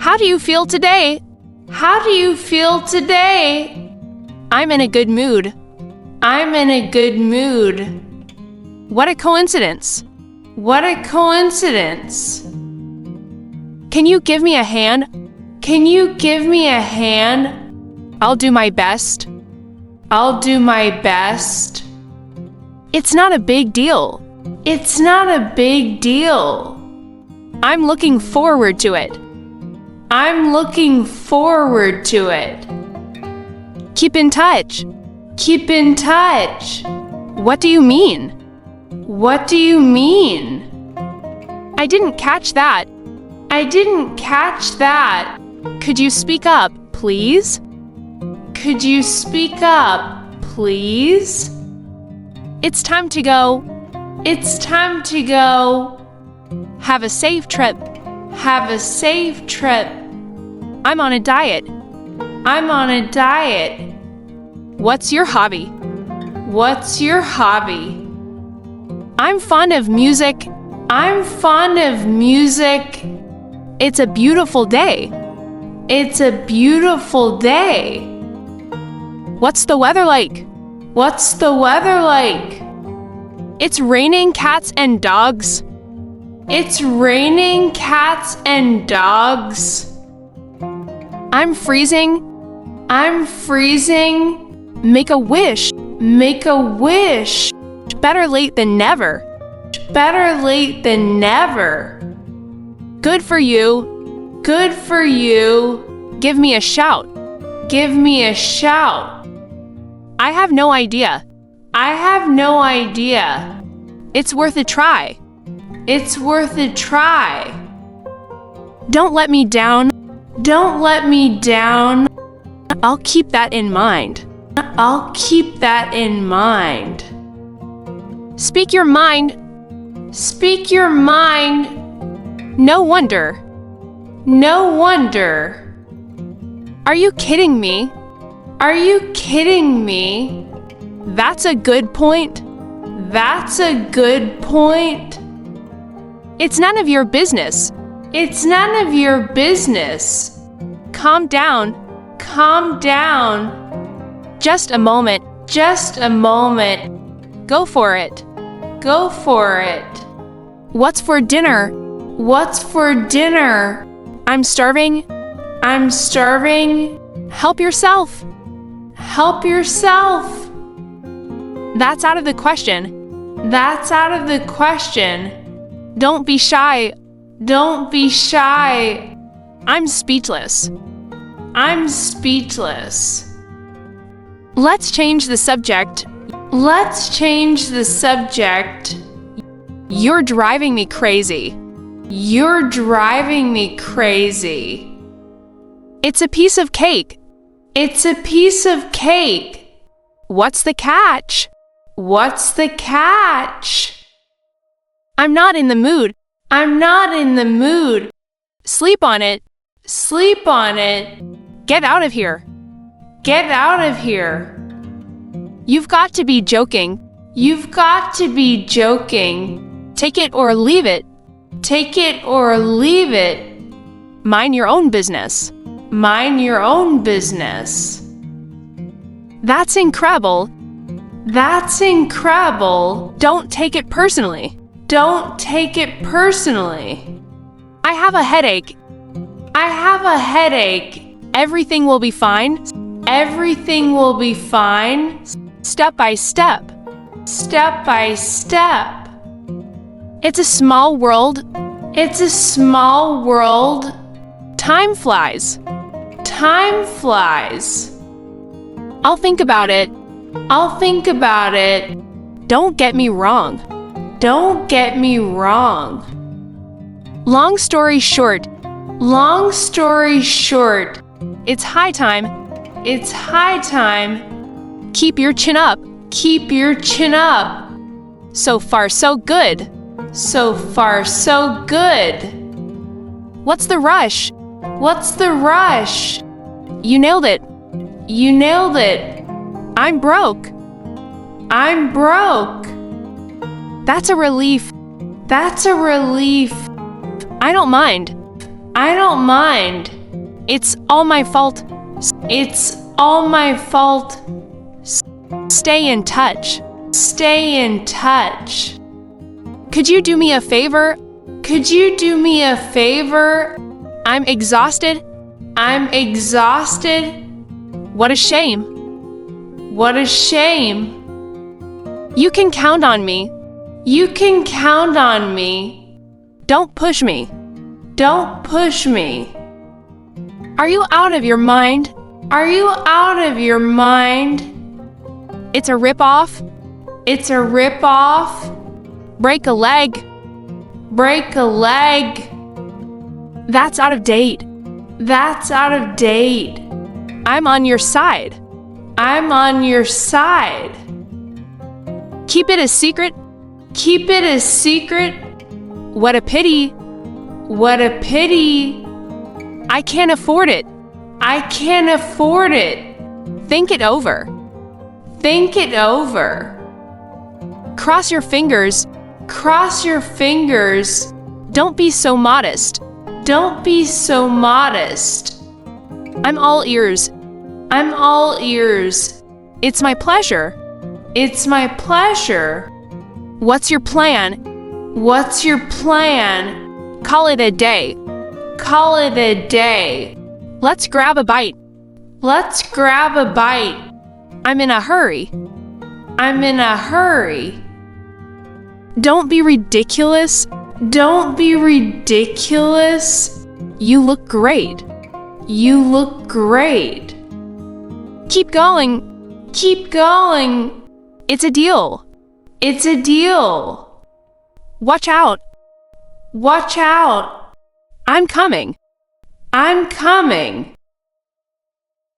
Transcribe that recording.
How do you feel today? How do you feel today? I'm in a good mood. I'm in a good mood. What a coincidence. What a coincidence. Can you give me a hand? Can you give me a hand? I'll do my best. I'll do my best. It's not a big deal. It's not a big deal. I'm looking forward to it. I'm looking forward to it. Keep in touch. Keep in touch. What do you mean? What do you mean? I didn't catch that. I didn't catch that. Could you speak up, please? Could you speak up, please? It's time to go. It's time to go. Have a safe trip. Have a safe trip. I'm on a diet. I'm on a diet. What's your hobby? What's your hobby? I'm fond of music. I'm fond of music. It's a beautiful day. It's a beautiful day. What's the weather like? What's the weather like? It's raining cats and dogs. It's raining cats and dogs. I'm freezing. I'm freezing. Make a wish. Make a wish. Better late than never. Better late than never. Good for you. Good for you. Give me a shout. Give me a shout. I have no idea. I have no idea. It's worth a try. It's worth a try. Don't let me down. Don't let me down. I'll keep that in mind. I'll keep that in mind. Speak your mind. Speak your mind. No wonder. No wonder. Are you kidding me? Are you kidding me? That's a good point. That's a good point. It's none of your business. It's none of your business. Calm down. Calm down. Just a moment. Just a moment. Go for it. Go for it. What's for dinner? What's for dinner? I'm starving. I'm starving. Help yourself. Help yourself. That's out of the question. That's out of the question. Don't be shy. Don't be shy. I'm speechless. I'm speechless. Let's change the subject. Let's change the subject. You're driving me crazy. You're driving me crazy. It's a piece of cake. It's a piece of cake. What's the catch? What's the catch? I'm not in the mood. I'm not in the mood. Sleep on it. Sleep on it. Get out of here. Get out of here. You've got to be joking. You've got to be joking. Take it or leave it. Take it or leave it. Mind your own business. Mind your own business. That's incredible. That's incredible. Don't take it personally. Don't take it personally. I have a headache. I have a headache. Everything will be fine. Everything will be fine. Step by step. Step by step. It's a small world. It's a small world. Time flies. Time flies. I'll think about it. I'll think about it. Don't get me wrong. Don't get me wrong. Long story short. Long story short. It's high time. It's high time. Keep your chin up. Keep your chin up. So far, so good. So far, so good. What's the rush? What's the rush? You nailed it. You nailed it. I'm broke. I'm broke. That's a relief. That's a relief. I don't mind. I don't mind. It's all my fault. It's all my fault. Stay in touch. Stay in touch. Could you do me a favor? Could you do me a favor? I'm exhausted. I'm exhausted. What a shame. What a shame. You can count on me. You can count on me. Don't push me. Don't push me. Are you out of your mind? Are you out of your mind? It's a rip-off. It's a rip-off. Break a leg. Break a leg. That's out of date. That's out of date. I'm on your side. I'm on your side. Keep it a secret. Keep it a secret. What a pity. What a pity. I can't afford it. I can't afford it. Think it over. Think it over. Cross your fingers. Cross your fingers. Don't be so modest. Don't be so modest. I'm all ears. I'm all ears. It's my pleasure. It's my pleasure. What's your plan? What's your plan? Call it a day. Call it a day. Let's grab a bite. Let's grab a bite. I'm in a hurry. I'm in a hurry. Don't be ridiculous. Don't be ridiculous. You look great. You look great. Keep going. Keep going. It's a deal. It's a deal. Watch out. Watch out. I'm coming. I'm coming.